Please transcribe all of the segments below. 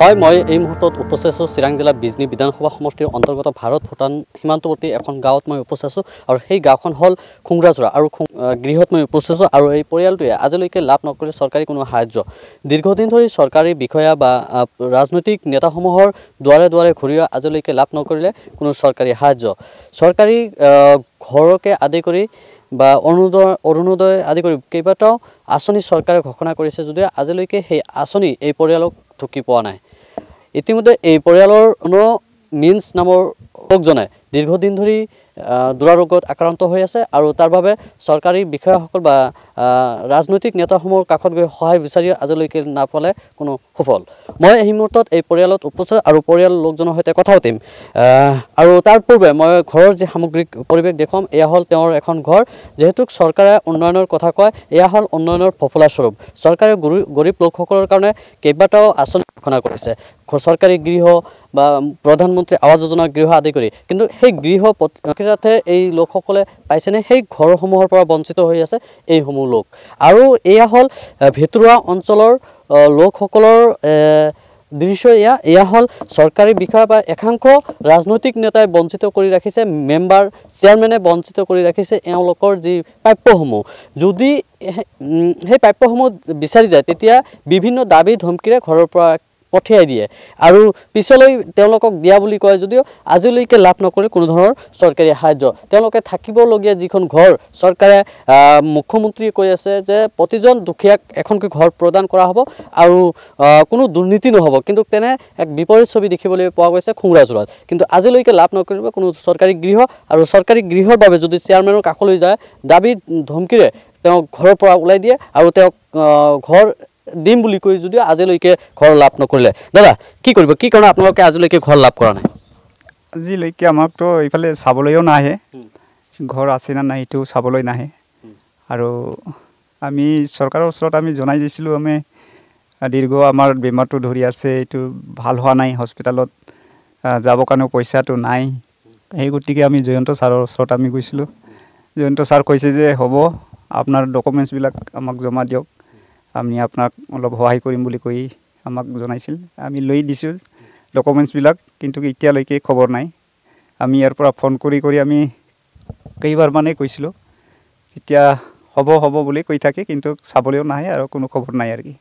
হয়, মই এই মুহূৰ্তত উপস্থিত আছোঁ চিৰাং জিলাৰ বিজনী বিধানসভা সমষ্টিৰ অন্তৰ্গত ভাৰত ভূটান সীমান্তৱৰ্তী এখন গাঁৱত মই উপস্থিত আছোঁ আৰু সেই গাঁওখন হ'ল খুংৰাজোৰা আৰু গৃহত মই উপস্থিত আছোঁ আৰু এই পৰিয়ালটোৱে আজিলৈকে লাভ নকৰে চৰকাৰী কোনো সাহায্য। দীৰ্ঘদিন ধৰি চৰকাৰী বিষয়া বা ৰাজনৈতিক নেতাসমূহৰ দুৱাৰে দুৱাৰে ঘূৰি আজিলৈকে লাভ নকৰিলে কোনো চৰকাৰী সাহায্য। চৰকাৰী ঘৰকে আদি কৰি বা অৰুণোদয় আদি কৰি কেইবাটাও আঁচনি চৰকাৰে ঘোষণা কৰিছে যদিও আজিলৈকে সেই আঁচনি এই পৰিয়ালক ঢুকি পোৱা নাই। ইতিমধ্যে এই পৰিয়ালৰ মিন্স নামৰ লোকজনে দীৰ্ঘদিন ধৰি দুৰাৰোগ্যত আক্ৰান্ত হৈ আছে আৰু তাৰ বাবে চৰকাৰী বিষয়াসকল বা ৰাজনৈতিক নেতাসমূহৰ কাষত গৈ সহায় বিচাৰি আজিলৈকে নাপালে কোনো সুফল। মই এই মুহূৰ্তত এই পৰিয়ালত উপস্থিত আৰু পৰিয়ালৰ লোকজনৰ সৈতে কথা পাতিম আৰু তাৰ পূৰ্বে মই ঘৰৰ যি সামগ্ৰিক পৰিৱেশ দেখুৱাম। এয়া হ'ল তেওঁৰ এখন ঘৰ। যিহেতু চৰকাৰে উন্নয়নৰ কথা কয়, এয়া হ'ল উন্নয়নৰ ফফলা স্বৰূপ। চৰকাৰে গৰীব লোকসকলৰ কাৰণে কেইবাটাও আঁচনি ঘোষণা কৰিছে, চৰকাৰী গৃহ বা প্ৰধানমন্ত্ৰী আৱাস যোজনা গৃহ আদি কৰি, কিন্তু সেই গৃহ প্ৰকৃততে এই লোকসকলে পাইছেনে? সেই ঘৰসমূহৰ পৰা বঞ্চিত হৈ আছে এইসমূহ লোক। আৰু এয়া হ'ল ভিতৰুৱা অঞ্চলৰ লোকসকলৰ দৃশ্য। এয়া হ'ল চৰকাৰী বিষয়া বা একাংশ ৰাজনৈতিক নেতাই বঞ্চিত কৰি ৰাখিছে, মেম্বাৰ চেয়াৰমেনে বঞ্চিত কৰি ৰাখিছে এওঁলোকৰ যি প্ৰাপ্যসমূহ। যদি সেই প্ৰাপ্যসমূহ বিচাৰি যায় তেতিয়া বিভিন্ন দাবী ধমকিৰে ঘৰৰ পৰা পঠিয়াই দিয়ে আৰু পিছলৈ তেওঁলোকক দিয়া বুলি কয় যদিও আজিলৈকে লাভ নকৰে কোনো ধৰণৰ চৰকাৰী সাহায্য। তেওঁলোকে থাকিবলগীয়া যিখন ঘৰ চৰকাৰে মুখ্যমন্ত্ৰীয়ে কৈ আছে যে প্ৰতিজন দুখীয়াক এখনকৈ ঘৰ প্ৰদান কৰা হ'ব আৰু কোনো দুৰ্নীতি নহ'ব, কিন্তু তেনে এক বিপৰীত ছবি দেখিবলৈ পোৱা গৈছে খুংৰাজোৰাত। কিন্তু আজিলৈকে লাভ নকৰিব কোনো চৰকাৰী গৃহ আৰু চৰকাৰী গৃহৰ বাবে যদি চেয়াৰমেনৰ কাষলৈ যায় দাবী ধমকিৰে তেওঁক ঘৰৰ পৰা ওলাই দিয়ে আৰু তেওঁক ঘৰ দিম বুলি কৈ যদিও আজিলৈকে ঘৰ লাভ নকৰিলে। দাদা কি কৰিব, কি কাৰণে আপোনালোকে আজিলৈকে ঘৰ লাভ কৰা নাই? আজিলৈকে আমাকতো এইফালে চাবলৈও নাহে, ঘৰ আছে না নাই সেইটো চাবলৈ নাহে। আৰু আমি চৰকাৰৰ ওচৰত আমি জনাই দিছিলোঁ, আমি দীৰ্ঘ আমাৰ বেমাৰটো ধৰি আছে, এইটো ভাল হোৱা নাই, হস্পিটেলত যাবৰ কাৰণেও পইচাটো নাই। সেই গতিকে আমি জয়ন্ত ছাৰৰ ওচৰত আমি গৈছিলোঁ। জয়ন্ত ছাৰ কৈছে যে হ'ব, আপোনাৰ ডকুমেণ্টছবিলাক আমাক জমা দিয়ক, আমি আপোনাক অলপ সহায় কৰিম বুলি কৈ আমাক জনাইছিল। আমি লৈ দিছোঁ ডকুমেণ্টছবিলাক, কিন্তু এতিয়ালৈকে খবৰ নাই। আমি ইয়াৰ পৰা ফোন কৰি কৰি আমি কেইবাৰমানেই কৈছিলোঁ, এতিয়া হ'ব হ'ব বুলি কৈ থাকে, কিন্তু চাবলৈও নাহে আৰু কোনো খবৰ নাই আৰু কি।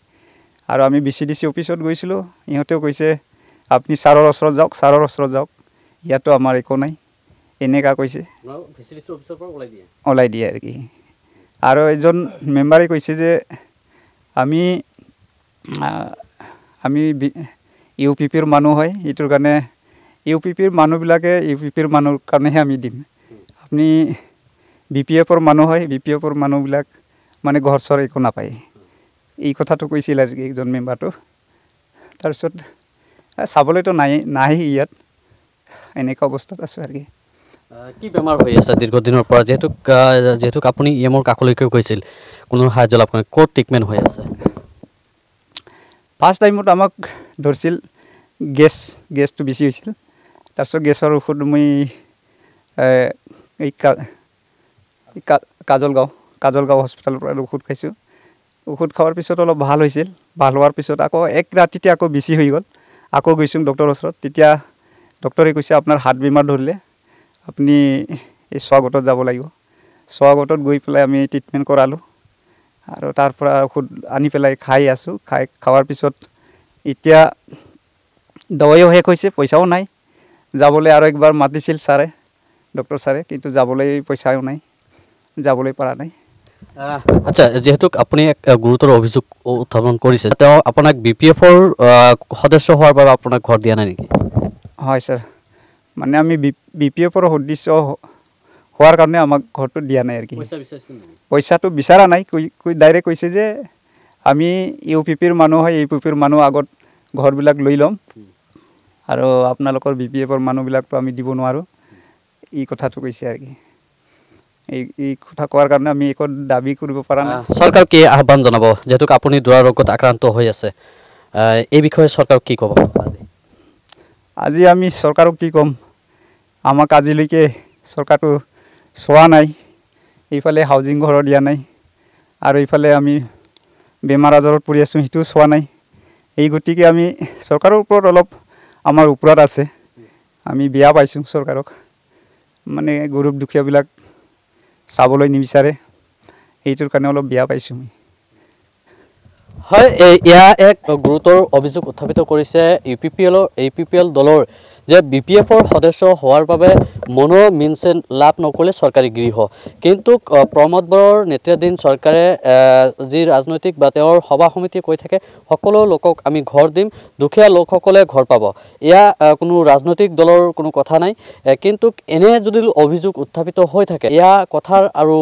আৰু আমি VCDC অফিচত গৈছিলোঁ, ইহঁতেও কৈছে আপুনি ছাৰৰ ওচৰত যাওক, ছাৰৰ ওচৰত যাওক, ইয়াতো আমাৰ একো নাই, এনেকুৱা কৈছে, ওলাই দিয়ে আৰু কি। আৰু এজন মেম্বাৰে কৈছে যে আমি UPPৰ মানুহ হয়, এইটোৰ কাৰণে UPPৰ মানুহবিলাকে UPPৰ মানুহৰ কাৰণেহে আমি দিম, আপুনি BPFৰ মানুহ হয়, BPFৰ মানুহবিলাক মানে ঘৰ চৰ একো নাপায়, এই কথাটো কৈছিল আৰু কি একজন মেম্বাৰটো। তাৰপিছত চাবলৈতো নাহে ইয়াত, এনেকুৱা অৱস্থাত আছোঁ আৰু কি। কি বেমাৰ হৈ আছে দীৰ্ঘদিনৰ পৰা? যিহেতু আপুনি EMৰ কাষলৈকে গৈছিল, কোনো সাহায্য লাভ কৰে, ক'ত ট্ৰিটমেণ্ট হৈ আছে? ফাৰ্ষ্ট টাইমত আমাক ধৰিছিল গেছটো বেছি হৈছিল। তাৰপিছত গেছৰ ঔষধ মই এই কাজলগাঁও হস্পিটেলৰ পৰা ঔষধ খাইছোঁ। ঔষধ খোৱাৰ পিছত অলপ ভাল হৈছিল, ভাল হোৱাৰ পিছত আকৌ এক ৰাতিতে আকৌ বেছি হৈ গ'ল। আকৌ গৈছোঁ ডক্টৰৰ ওচৰত, তেতিয়া ডক্টৰে কৈছে আপোনাৰ হাৰ্ট বেমাৰ ধৰিলে, আপুনি এই স্বাগতত যাব লাগিব। স্বাগতত গৈ পেলাই আমি ট্ৰিটমেণ্ট কৰালোঁ আৰু তাৰ পৰা ঔষধ আনি পেলাই খাই আছোঁ। খোৱাৰ পিছত এতিয়া দৱাইও শেষ হৈছে, পইচাও নাই। যাবলৈ আৰু একবাৰ মাতিছিল ছাৰে, ডক্টৰ ছাৰে, কিন্তু যাবলৈ পইচাও নাই, যাবলৈ পৰা নাই। আচ্ছা, যিহেতু আপুনি এক গুৰুতৰ অভিযোগ উত্থাপন কৰিছে, তেওঁ আপোনাক BPFৰ সদস্য হোৱাৰ বাবে আপোনাক ঘৰ দিয়া নাই নেকি? হয় ছাৰ, মানে আমি BPFৰ সদস্য হোৱাৰ কাৰণে আমাক ঘৰটো দিয়া নাই আৰু কি। পইচাটো বিচৰা নাই, ডাইৰেক্ট কৈছে যে আমি UPPৰ মানুহ হয়, UPPৰ মানুহ আগত ঘৰবিলাক লৈ ল'ম আৰু আপোনালোকৰ BPFৰ মানুহবিলাকতো আমি দিব নোৱাৰোঁ, এই কথাটো কৈছে আৰু কি। এই কথা কোৱাৰ কাৰণে আমি একো দাবী কৰিব পৰা নাই। চৰকাৰক কি আহ্বান জনাব, যিহেতু আপুনি দুৰাৰোগ্যত আক্ৰান্ত হৈ আছে, এই বিষয়ে চৰকাৰক কি ক'ব? আজি আমি চৰকাৰক কি ক'ম, আমাক আজিলৈকে চৰকাৰটো চোৱা নাই, এইফালে হাউজিং ঘৰো দিয়া নাই আৰু এইফালে আমি বেমাৰ আজাৰত পৰি আছোঁ, সেইটোও চোৱা নাই। এই গতিকে আমি চৰকাৰৰ ওপৰত অলপ আমাৰ ওপৰত আছে আমি বেয়া পাইছোঁ চৰকাৰক মানে গৰীব দুখীয়াবিলাক চাবলৈ নিবিচাৰে এইটোৰ কাৰণে অলপ বেয়া পাইছোঁ আমি হয় এয়া এক গুৰুতৰ অভিযোগ উত্থাপিত কৰিছে ইউপিপিএল দলৰ যে বিপিএফৰ সদস্য হোৱাৰ বাবে মনোমিনচেন লাভ নকৰিলে চৰকাৰী গৃহ কিন্তু প্ৰমোদ বৰাৰ নেতৃত্বাধীন চৰকাৰে যি ৰাজনৈতিক বা তেওঁৰ সভা সমিতিয়ে কৈ থাকে সকলো লোকক আমি ঘৰ দিম দুখীয়া লোকসকলে ঘৰ পাব এয়া কোনো ৰাজনৈতিক দলৰ কোনো কথা নাই কিন্তু এনে যদি অভিযোগ উত্থাপিত হৈ থাকে এয়া কথাৰ আৰু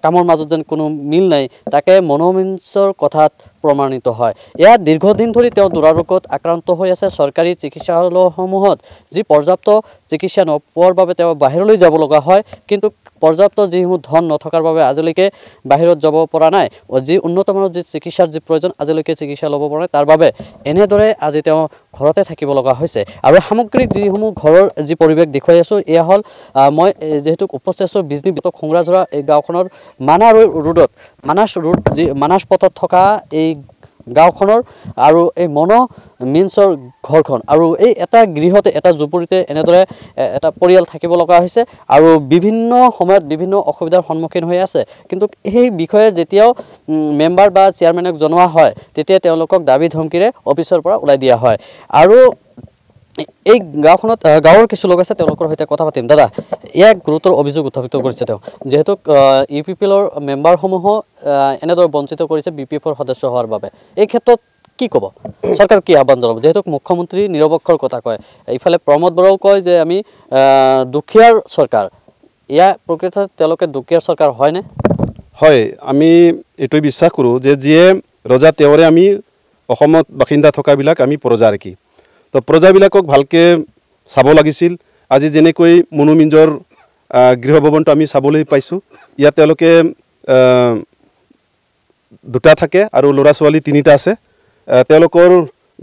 কামৰ মাজত যেন কোনো মিল নাই তাকে মনোমিনচৰ কথাত প্ৰমাণিত হয় এয়া দীৰ্ঘদিন ধৰি তেওঁ দুৰাৰোগ্যত আক্ৰান্ত হৈ আছে চৰকাৰী চিকিৎসালয়সমূহত যি পৰ্যাপ্ত চিকিৎসা নোপোৱাৰ বাবে তেওঁ বাহিৰলৈ যাব লগা হয় কিন্তু পৰ্যাপ্ত যিসমূহ ধন নথকাৰ বাবে আজিলৈকে বাহিৰত যাব পৰা নাই যি উন্নতমানৰ যি চিকিৎসাৰ যি প্ৰয়োজন আজিলৈকে চিকিৎসা ল'ব পৰা নাই তাৰ বাবে এনেদৰে আজি তেওঁ ঘৰতে থাকিব লগা হৈছে আৰু সামগ্ৰিক যিসমূহ ঘৰৰ যি পৰিৱেশ দেখুৱাই আছোঁ এয়া হ'ল মই যেহেতু উপস্থিত আছোঁ বিজনী খুংৰাজৰা এই গাঁওখনৰ মানাছ পথত থকা এই গাঁওখনৰ আৰু এই মনোমিনচৰ ঘৰখন আৰু এই এটা গৃহতে এটা জুপুৰিতে এনেদৰে এটা পৰিয়াল থাকিব লগা হৈছে আৰু বিভিন্ন সময়ত বিভিন্ন অসুবিধাৰ সন্মুখীন হৈ আছে কিন্তু সেই বিষয়ে যেতিয়াও মেম্বাৰ বা চেয়াৰমেনক জনোৱা হয় তেতিয়া তেওঁলোকক দাবী ধমকিৰে অফিচৰ পৰা ওলাই দিয়া হয় আৰু এই গাঁওখনত গাঁৱৰ কিছু লোক আছে তেওঁলোকৰ সৈতে কথা পাতিম দাদা ইয়াক গুৰুতৰ অভিযোগ উত্থাপিত কৰিছে তেওঁ যেহেতু ইউপিপিএলৰ মেম্বাৰসমূহো এনেদৰে বঞ্চিত কৰিছে বিপিএফৰ সদস্য হোৱাৰ বাবে এই ক্ষেত্ৰত কি ক'ব চৰকাৰক কি আহ্বান জনাব যেহেতু মুখ্যমন্ত্ৰী নিৰপেক্ষৰ কথা কয় ইফালে প্ৰমোদ বৰাও কয় যে আমি দুখীয়াৰ চৰকাৰ ইয়াৰ প্ৰকৃততে তেওঁলোকে দুখীয়াৰ চৰকাৰ হয়নে হয় আমি এইটোই বিশ্বাস কৰোঁ যে যিয়ে ৰজা তেওঁৰে আমি অসমত বাসিন্দা থকাবিলাক আমি প্ৰজা আৰু কি তো প্ৰজাবিলাকক ভালকৈ চাব লাগিছিল আজি যেনেকৈ মনোমিনজৰ গৃহভৱনটো আমি চাবলৈ পাইছোঁ ইয়াত তেওঁলোকে দুটা থাকে আৰু ল'ৰা ছোৱালী তিনিটা আছে তেওঁলোকৰ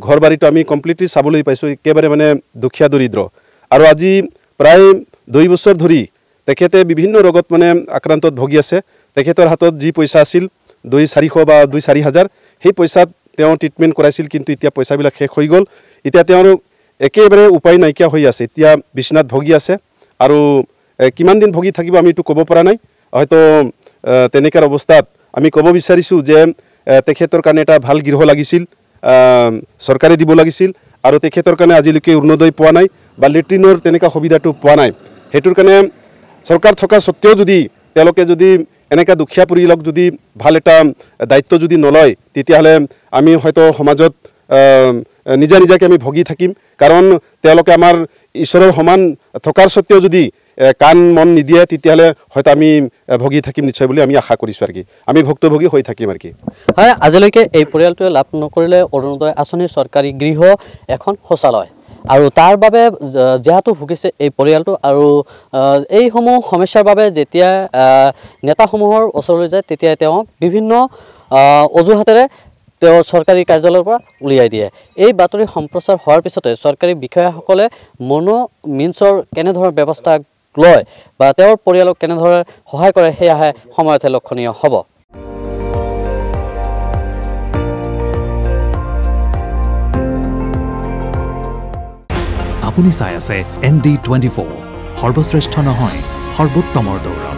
ঘৰ বাৰীটো আমি কমপ্লিটলি চাবলৈ পাইছোঁ একেবাৰে মানে দুখীয়া দৰিদ্ৰ আৰু আজি প্ৰায় 2 বছৰ ধৰি তেখেতে বিভিন্ন ৰোগত মানে আক্ৰান্তত ভুগি আছে তেখেতৰ হাতত যি পইচা আছিল 2,400 বা 2,4,000 সেই পইচাত তেওঁ ট্ৰিটমেণ্ট কৰাইছিল কিন্তু এতিয়া পইচাবিলাক শেষ হৈ গ'ল এতিয়া তেওঁৰ একেবাৰে উপায় নাইকিয়া হৈ আছে এতিয়া বিছনাত ভুগি আছে আৰু কিমান দিন ভুগি থাকিব আমি এইটো ক'ব পৰা নাই হয়তো তেনেকাৰ অৱস্থাত আমি ক'ব বিচাৰিছোঁ যে তেখেতৰ কাৰণে এটা ভাল গৃহ লাগিছিল চৰকাৰে দিব লাগিছিল আৰু তেখেতৰ কাৰণে আজিলৈকে অৰুণোদয় পোৱা নাই বা লেট্ৰিনৰ তেনেকুৱা সুবিধাটো পোৱা নাই সেইটোৰ কাৰণে চৰকাৰ থকা সত্ত্বেও যদি তেওঁলোকে যদি এনেকা দুখীয়া পৰিয়ালক যদি ভাল এটা দায়িত্ব যদি নলয় তেতিয়াহ'লে আমি হয়তো সমাজত নিজাকে আমি ভুগি থাকিম কাৰণ তেওঁলোকে আমাৰ ঈশ্বৰৰ সমান থকাৰ সত্ত্বেও যদি কাণ মন নিদিয়ে তেতিয়াহ'লে হয়তো আমি ভুগি থাকিম নিশ্চয় বুলি আমি আশা কৰিছোঁ আৰু কি আমি ভুক্তভোগী হৈ থাকিম আৰু কি হয় আজিলৈকে এই পৰিয়ালটোৱে লাভ নকৰিলে অৰুণোদয় আঁচনিৰ চৰকাৰী গৃহ এখন শৌচালয় আৰু তাৰ বাবে যেহেতু ভুগিছে এই পৰিয়ালটো আৰু এইসমূহ সমস্যাৰ বাবে যেতিয়া নেতাসমূহৰ ওচৰলৈ যায় তেতিয়া তেওঁক বিভিন্ন অজুহাতেৰে তেওঁ চৰকাৰী কাৰ্যালয়ৰ পৰা উলিয়াই দিয়ে এই বাতৰি সম্প্ৰচাৰ হোৱাৰ পিছতে চৰকাৰী বিষয়াসকলে মনোমিনচৰ কেনেধৰণৰ ব্যৱস্থা লয় বা তেওঁৰ পৰিয়ালক কেনেধৰণে সহায় কৰে সেয়াহে সময়তহে লক্ষণীয় হ'ব আপুনি চাই আছে ND24 সৰ্বশ্ৰেষ্ঠ নহয় সৰ্বোত্তমৰ দৌৰ